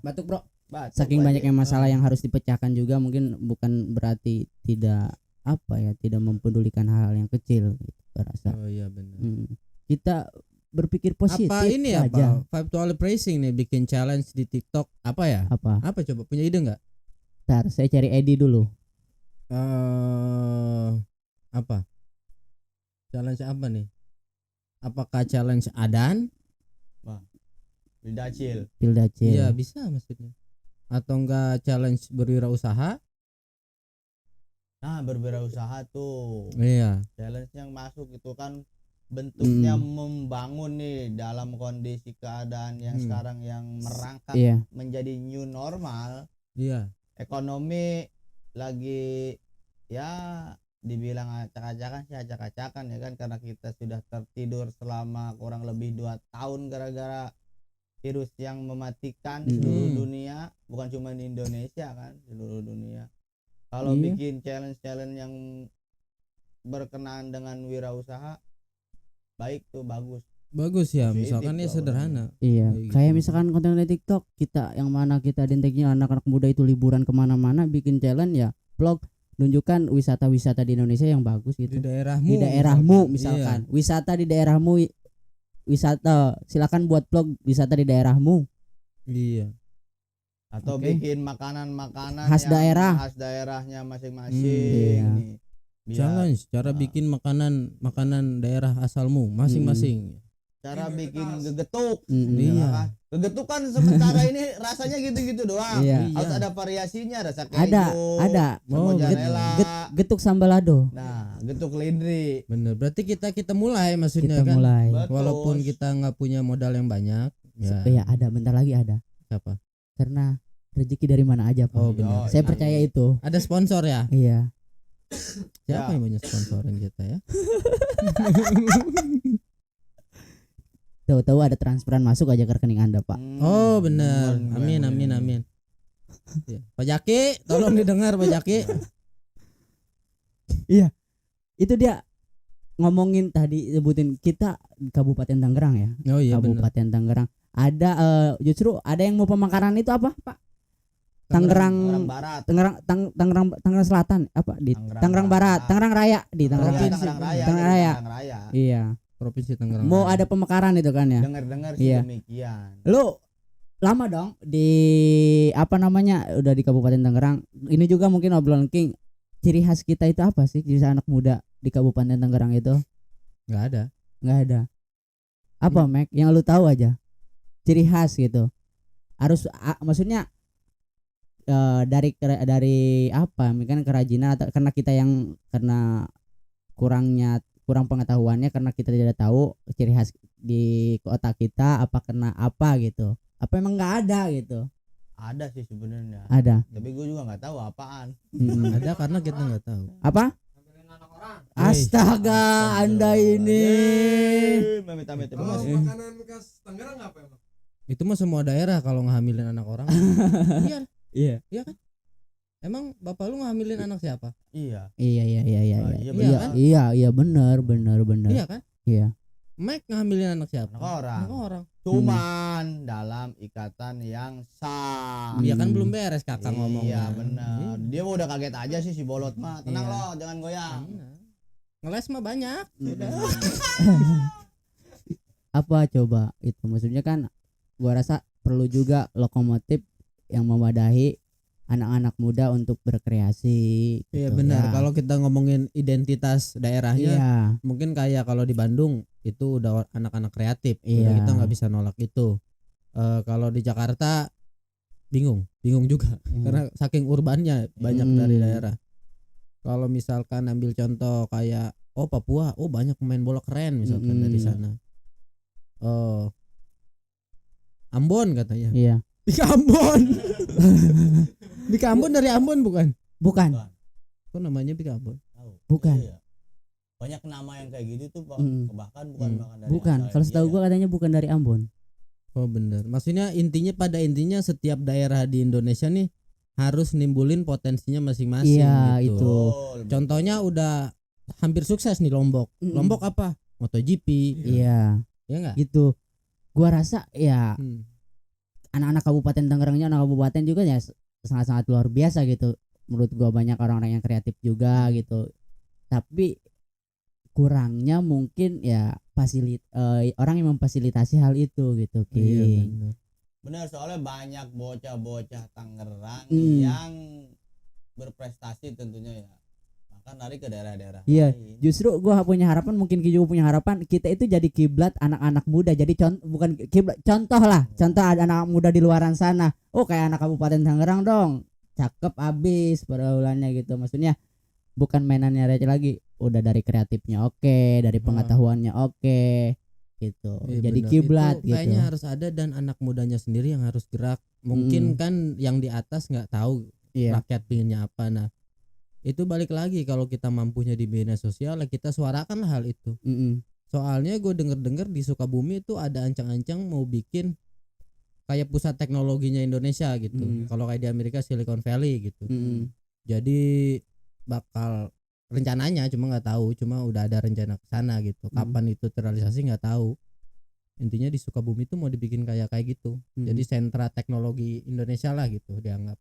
batuk bro. Saking banyaknya masalah yang harus dipecahkan juga, mungkin bukan berarti tidak tidak mempedulikan hal yang kecil gitu, rasa. Oh iya benar. Kita berpikir positif apa ini aja. Vibe to all praising nih bikin challenge di TikTok apa ya? Apa coba, punya ide nggak? Ntar saya cari Edi dulu. Apa? Challenge apa nih? Apakah challenge adan? Pildacil. Iya bisa maksudnya. Atau enggak challenge berwirausaha? Nah berwirausaha tuh. Iya. Challenge yang masuk itu kan bentuknya membangun nih dalam kondisi keadaan yang sekarang yang merangkak menjadi new normal. Iya. Ekonomi lagi ya dibilang acak-acakan sih acak-acakan ya kan, karena kita sudah tertidur selama kurang lebih 2 tahun gara-gara virus yang mematikan seluruh dunia, bukan cuma di Indonesia kan, seluruh dunia. Kalau bikin challenge yang berkenaan dengan wirausaha baik tuh, bagus ya. Misalkan ya sederhana. Iya, gitu. Kayak misalkan konten di TikTok kita yang mana kita identiknya anak-anak muda itu liburan kemana-mana, bikin challenge ya vlog, tunjukkan wisata-wisata di Indonesia yang bagus gitu. Di daerahmu misalkan. Wisata di daerahmu, silakan buat vlog wisata di daerahmu. Iya. Atau bikin makanan-makanan khas daerahnya masing-masing. Challenge cara bikin makanan daerah asalmu masing-masing. Cara bikin gegetuk. Iya. Gegetuk kan sementara ini rasanya gitu-gitu doang. Harus ada variasinya, rasa keju. Ada. Getuk sambalado. Nah, getuk lindri. Bener. Berarti kita mulai maksudnya kita kan. Mulai. Walaupun kita nggak punya modal yang banyak. Ya ada, bentar lagi ada. Siapa? Karena rezeki dari mana aja, Pak. Oh benar. Saya percaya itu. Ada sponsor ya? Iya. Siapa yang punya sponsorin kita ya? Tahu-tahu ada transferan masuk aja ke rekening Anda, Pak. Oh benar. Amin. Ya. Pak Jaki, tolong didengar Pak Jaki. Iya. Itu dia ngomongin tadi, sebutin kita Kabupaten Tangerang ya. Oh iya Kabupaten Tangerang. Ada justru ada yang mau pemekaran itu apa, Pak? Tangerang Barat. Tangerang Selatan apa di Tangerang Barat, Tangerang Raya di Tangerang Raya. Iya. Provinsi Tangerang. Mau ada pemekaran itu kan ya? Dengar sih demikian. Lu lama dong di udah di Kabupaten Tangerang. Ini juga mungkin obrolan King. Ciri khas kita itu apa sih? Ciri anak muda di Kabupaten Tangerang itu? Nggak ada. Apa, Mac? Yang lu tahu aja. Ciri khas gitu. Harus maksudnya dari apa? Mungkin kerajinan atau karena kita yang kurang pengetahuannya, karena kita tidak tahu ciri khas di kota kita apa kena apa gitu. Apa emang nggak ada gitu? Ada sih sebenarnya. Ada. Tapi gue juga nggak tahu apaan. Ada karena kita nggak tahu. Apa? Astaga, Anda ini. Amit-amit. Makanan bekas Tangerang apa emang? Itu mah semua daerah kalau ngehamilin anak orang. Iya kan? Emang bapak lu ngehamilin anak siapa? Iya. Iya, benar. Iya kan? Iya. Mike ngehamilin anak siapa? Anak orang. Cuman dalam ikatan yang sah. Dia kan belum beres kakak ngomongnya. Iya benar. Dia udah kaget aja sih si bolot mah. Tenang lo, jangan goyang. Ngeles mah banyak. Apa coba itu? Maksudnya kan gua rasa perlu juga lokomotif yang mewadahi anak-anak muda untuk berkreasi. Iya gitu. benar. Ya. Kalau kita ngomongin identitas daerahnya, mungkin kayak kalau di Bandung itu udah anak-anak kreatif. Udah kita nggak bisa nolak itu. Kalau di Jakarta bingung juga karena saking urbannya banyak dari daerah. Kalau misalkan ambil contoh kayak Papua, banyak pemain bola keren misalkan dari sana. Ambon katanya. Iya. Bika Ambon. Bika Ambon dari Ambon bukan? Bukan. Kok namanya Bika Ambon? Bukan. Iya. Banyak nama yang kayak gitu tuh, Pak. Bahkan bukan dari Bukan. Kalau setahu gua katanya bukan dari Ambon. Oh bener. Maksudnya pada intinya setiap daerah di Indonesia nih harus nimbulin potensinya masing-masing. Iya, gitu. itu. Contohnya udah hampir sukses nih Lombok. Lombok apa? MotoGP. Iya. Ya enggak? Gitu. Gua rasa ya anak-anak Kabupaten Tangerangnya, anak kabupaten juga ya sangat-sangat luar biasa gitu. Menurut gua banyak orang-orang yang kreatif juga gitu. Tapi kurangnya mungkin ya orang yang memfasilitasi hal itu gitu, King. Iya, benar, soalnya banyak bocah-bocah Tangerang yang berprestasi tentunya ya. Maka lari ke daerah-daerah lain. Justru gua punya harapan, mungkin Ki juga punya harapan, kita itu jadi kiblat anak-anak muda. Jadi bukan kiblat, contoh lah. Contoh ada anak muda di luaran sana. Oh, kayak anak Kabupaten Tangerang dong. Cakep abis pergaulannya gitu. Maksudnya bukan mainannya receh lagi, udah dari kreatifnya oke, dari pengetahuannya oke gitu. Jadi kiblat gitu. Kayaknya harus ada, dan anak mudanya sendiri yang harus gerak. Mungkin kan yang di atas nggak tahu rakyat pinginnya apa. Nah, itu balik lagi, kalau kita mampunya di media sosial, kita suarakan hal itu. Soalnya gue denger di Sukabumi itu ada ancang-ancang mau bikin kayak pusat teknologinya Indonesia gitu. Kalau kayak di Amerika Silicon Valley gitu. Jadi bakal rencananya, cuma nggak tahu, cuma udah ada rencana ke sana gitu. Kapan itu terrealisasi nggak tahu. Intinya di Sukabumi itu mau dibikin kayak gitu. Jadi sentra teknologi Indonesia lah gitu dianggap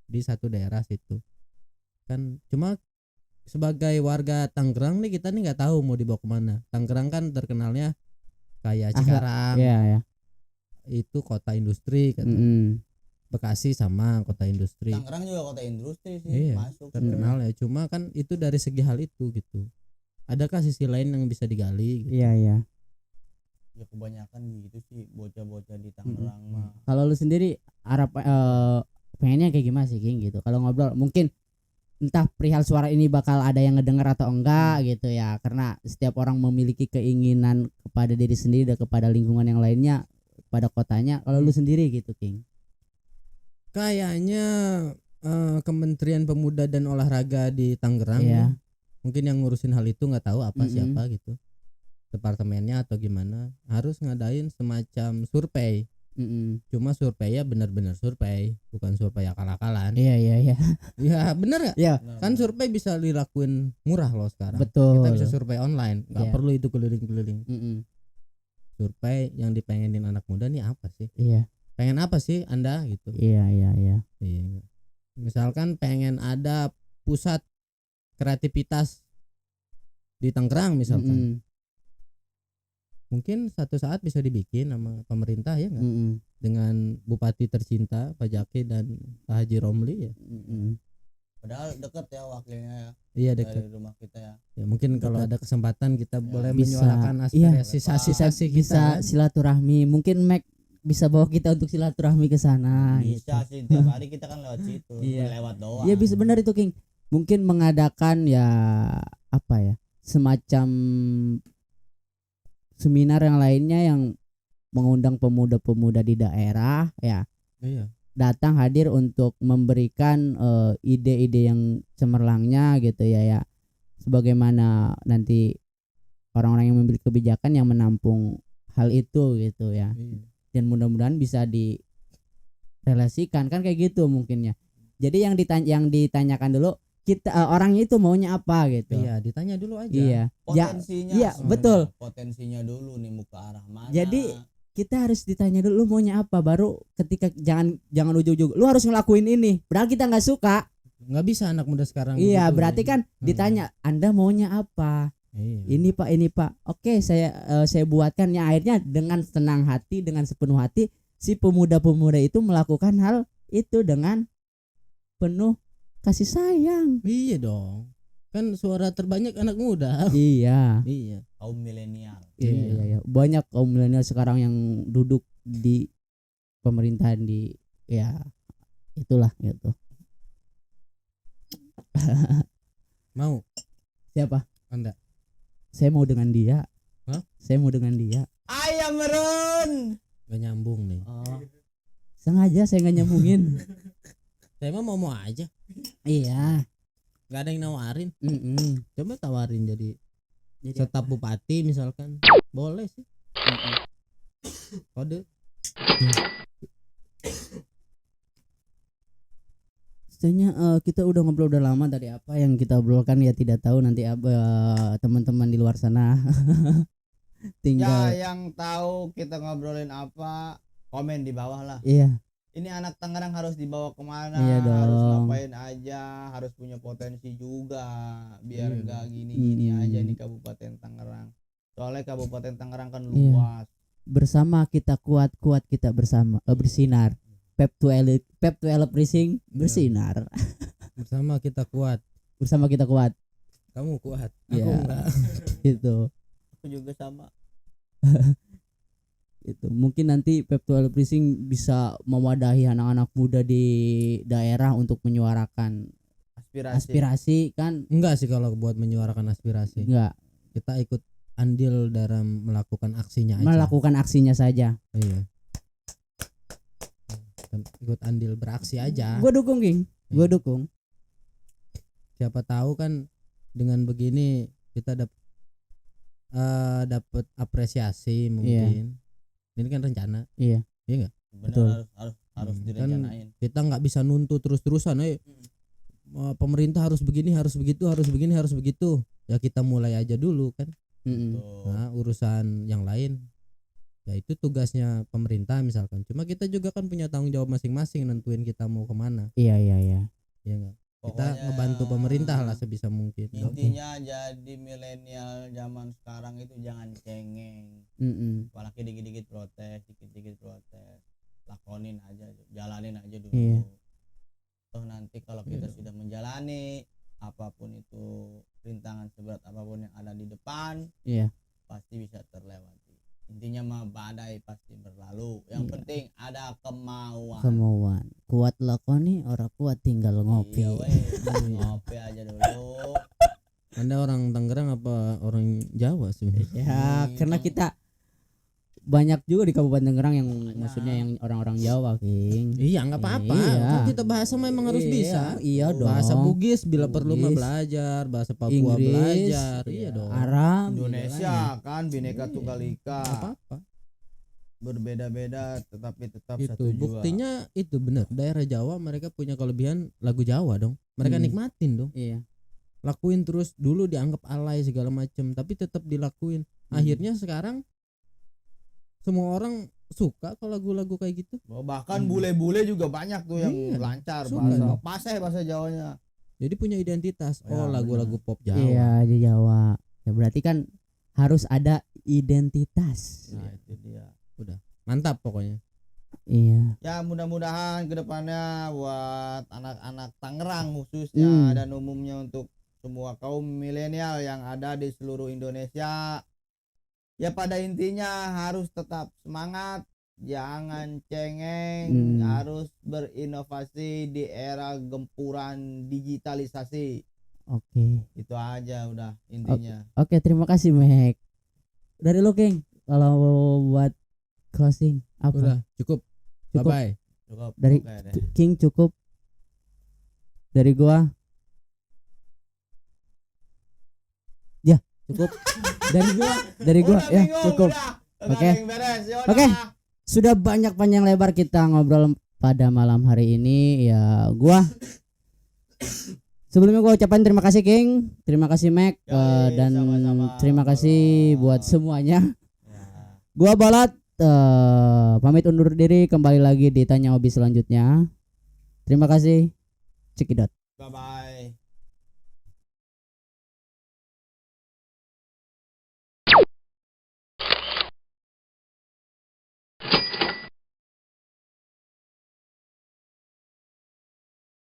di satu daerah situ. Kan cuma sebagai warga Tangerang nih, kita nih nggak tahu mau dibawa kemana. Tangerang kan terkenalnya kayak Cikarang. Itu kota industri kan. Bekasi sama kota industri. Tangerang juga kota industri sih, masuk terkenal ya. Cuma kan itu dari segi hal itu gitu. Adakah sisi lain yang bisa digali gitu? Iya. Ya kebanyakan gitu sih bocah-bocah di Tangerang mah. Kalau lu sendiri pengennya kayak gimana sih, King, gitu? Kalau ngobrol mungkin entah perihal suara ini bakal ada yang ngedenger atau enggak gitu ya, karena setiap orang memiliki keinginan kepada diri sendiri dan kepada lingkungan yang lainnya, pada kotanya. Kalau lu sendiri gitu, King? Kayaknya Kementerian Pemuda dan Olahraga di Tangerang mungkin yang ngurusin hal itu, nggak tahu siapa gitu, departemennya atau gimana, harus ngadain semacam survei. Cuma surveinya benar-benar survei, bukan survei akal-akalan. Iya. Ya bener nggak? Iya. Kan survei bisa dilakuin murah loh sekarang. Betul. Kita bisa survei online, nggak perlu itu keliling-keliling. Survei yang dipengenin anak muda nih apa sih? Iya. Pengen apa sih Anda gitu? Iya. Misalkan pengen ada pusat kreativitas di Tangerang misalkan. Mungkin satu saat bisa dibikin sama pemerintah ya nggak? Dengan Bupati tercinta Pak Jaki dan Pak Haji Romli ya. Padahal deket ya wakilnya ya. Iya, dekat dari rumah kita ya. Ya mungkin kalau ada kesempatan kita boleh bisa, menyuarakan aspirasi bisa silaturahmi. Mungkin Mac bisa bawa kita untuk silaturahmi ke sana. Bisa gitu. sih, tiap hari kita kan lewat situ. Lewat doang. Iya, bisa, benar itu, King. Mungkin mengadakan ya semacam seminar yang lainnya yang mengundang pemuda-pemuda di daerah ya. Iya. Datang hadir untuk memberikan ide-ide yang cemerlangnya gitu ya. Sebagaimana nanti orang-orang yang memiliki kebijakan yang menampung hal itu gitu ya. Dan mudah-mudahan bisa direlasikan kan kayak gitu mungkinnya. Jadi yang ditanyakan dulu kita orangnya itu maunya apa gitu. Iya, ditanya dulu aja. Iya. Potensinya. Iya, betul. Potensinya dulu nih mau ke arah mana. Jadi kita harus ditanya dulu lu maunya apa, baru ketika jangan ujug-ujug lu harus ngelakuin ini. Padahal kita nggak suka. Nggak bisa anak muda sekarang. Iya, gitu, berarti kan ditanya Anda maunya apa? Ini Pak. Oke, saya buatkan ya. Akhirnya dengan senang hati, dengan sepenuh hati si pemuda-pemuda itu melakukan hal itu dengan penuh kasih sayang. Iya dong. Kan suara terbanyak anak muda. Iya. Kaum milenial. Iya. Banyak kaum milenial sekarang yang duduk di pemerintahan di itulah gitu. Mau? Siapa? Anda. Saya mau dengan dia. Hah? Saya mau dengan dia. Ayam merun. Gak nyambung nih. Sengaja saya nggak nyambungin. Saya mah mau aja. Iya. Gak ada yang nawarin. Coba tawarin jadi staf bupati misalkan. Boleh sih. Kode. Sebenarnya kita udah ngobrol udah lama, dari apa yang kita obrolkan ya tidak tahu, nanti teman-teman di luar sana tinggal ya yang tahu kita ngobrolin apa komen di bawah lah. Iya. Ini anak Tangerang harus dibawa kemana, iya harus ngapain aja, harus punya potensi juga biar enggak gini-gini aja nih Kabupaten Tangerang. Soalnya Kabupaten Tangerang kan luas. Bersama kita kuat kita bersama bersinar. Pep to Elop Racing bersinar. Bersama kita kuat. Bersama kita kuat. Kamu kuat, aku enggak. Gitu. Aku juga sama. Itu mungkin nanti Pep to Elop Racing bisa mewadahi anak-anak muda di daerah untuk menyuarakan aspirasi kan. Enggak sih kalau buat menyuarakan aspirasi. Enggak. Kita ikut andil dalam melakukan aksinya aja. Melakukan aksinya saja. Iya. Ikut andil beraksi aja. Gue dukung, King. Gue dukung. Siapa tahu kan dengan begini kita dapat apresiasi mungkin. Ini kan rencana. Iya. Iya enggak? Betul. Harus direncanain. Kan kita nggak bisa nuntut terus-terusan. Pemerintah harus begini, harus begitu, harus begini, harus begitu. Ya kita mulai aja dulu kan. Nah, urusan yang lain ya itu tugasnya pemerintah misalkan. Cuma kita juga kan punya tanggung jawab masing-masing nentuin kita mau kemana. Iya. Iya enggak? Kita ngebantu pemerintah lah sebisa mungkin. Intinya jadi milenial zaman sekarang itu jangan cengeng. Apalagi dikit-dikit protes, lakonin aja, jalanin aja dulu. Iya. Toh nanti kalau kita sudah menjalani apapun itu, rintangan seberat apapun yang ada di depan, pasti bisa terlewati. Intinya mah badai pasti berlalu. Yang penting ada kemauan. Kuat lakoni, orang kuat tinggal ngopi. Ngopi aja dulu. Anda orang Tangerang apa orang Jawa sih? Ya, karena kita banyak juga di Kabupaten Tangerang yang maksudnya yang orang-orang Jawa, King. Iya, enggak apa-apa. Kan kita bahasa memang harus bisa. Iya dong. Bahasa Bugis bila perlu mah belajar, bahasa Papua Inggris, belajar. Iya dong. Arab, Indonesia kan bineka tunggal ika. Apa-apa. Berbeda-beda tetapi tetap itu satu jua. Buktinya itu benar. Daerah Jawa mereka punya kelebihan lagu Jawa dong. Mereka nikmatin dong. Iya. Lakuin terus, dulu dianggap alay segala macam, tapi tetap dilakuin. Akhirnya sekarang semua orang suka kalau lagu-lagu kayak gitu. Bahkan bule-bule juga banyak tuh yang lancar bahasa Jawanya. Jadi punya identitas. Lagu-lagu pop Jawa. Iya, di Jawa. Ya berarti kan harus ada identitas. Nah, itu dia. Udah mantap pokoknya. Iya. Ya mudah-mudahan kedepannya buat anak-anak Tangerang khususnya dan umumnya untuk semua kaum milenial yang ada di seluruh Indonesia. Ya pada intinya harus tetap semangat, jangan cengeng, harus berinovasi di era gempuran digitalisasi. Oke. Itu aja udah intinya. Oke, terima kasih Mek. Dari lo, King, kalau buat closing apa? Udah, cukup. Bye-bye. Cukup. Dari King cukup. Dari gua. Ya, cukup. dari gua ya cukup. Oke. Sudah banyak panjang lebar kita ngobrol pada malam hari ini ya. Gua sebelumnya gua ucapkan terima kasih King, terima kasih Mac, dan sama-sama. Terima kasih buat semuanya. Gua Balat pamit undur diri, kembali lagi di Tanya Hobi selanjutnya. Terima kasih. Cekidot. Bye bye.